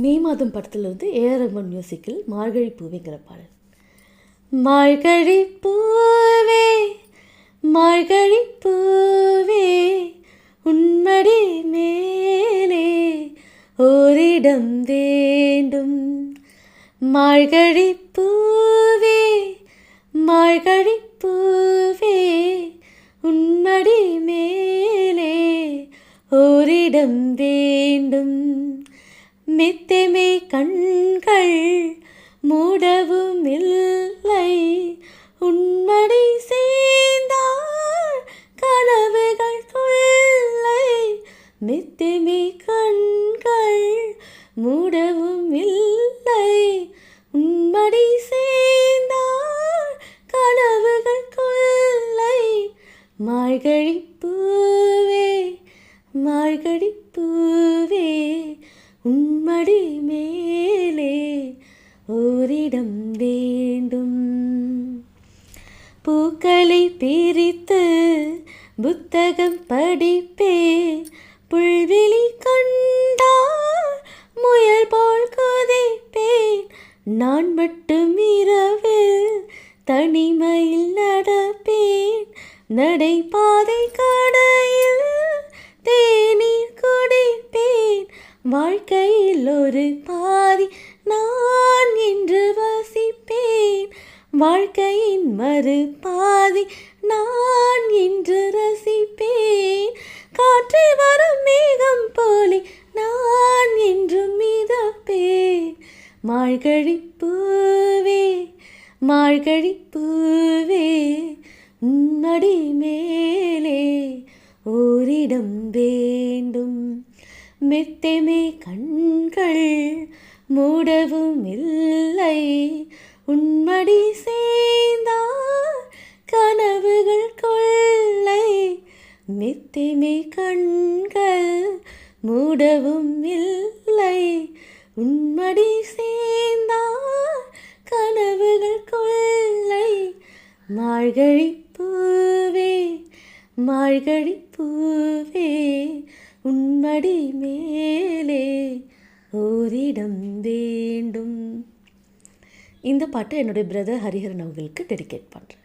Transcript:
மே மாதம் படத்திலிருந்து ஏஆர் ரஹ்மான் மியூசிக்கில் மார்கழி பூவேங்கிற பாடல். மார்கழி பூவே மார்கழி பூவே உன்மடி மேலே ஓரிடம் வேண்டும். மார்கழி பூவே மார்கழி பூவே உன்மடி மேலே ஓரிடம் வேண்டும். மெத்தமே கண்கள் மூடவும் இல்லை, உன்மடி சேர்ந்தால் கனவுகள் கொள்ளை. மெத்தமே கண்கள் மூடவும் இல்லை, உன்மடி சேர்ந்தால் கனவுகள் கொள்ளை. மார்கழி பூவே மார்கழி பூவே உன்மடி மேலே ஓரிடம் வேண்டும். பூக்களை பிரித்து புத்தகம் படிப்பே, புல்வெளி கண்டால் முயல் போல் கொதிப்பேன். நான் மட்டும் இரவில் தனிமையில் நடப்பேன், நடைபாதை கடையில் தேநீர் குடிப்பேன். வாழ்க்கையில் ஒரு பாதி நான் என்று வசிப்பேன், வாழ்க்கையின் மறு பாதி நான் என்று ரசிப்பேன். காற்றை வரும் மேகம் போலே நான் என்றும் மிதப்பேன். மார்கழி பூவே மார்கழி பூவே உன்மடி மேலே ஓரிடம் வேண்டும். மெத்தமே கண்கள் மூடவும் இல்லை, உன்மடி சேர்ந்தால் கனவுகள் கொள்ளை. மெத்தமே கண்கள் மூடவும் இல்லை, உன்மடி சேர்ந்தால் கனவுகள் கொள்ளை. மார்கழி பூவே மார்கழி பூவே உன்மடி மேலே ஓரிடம் வேண்டும். இந்த பாட்டை என்னுடைய பிரதர் ஹரிஹரன் அவர்களுக்கு டெடிகேட் பண்ணுறேன்.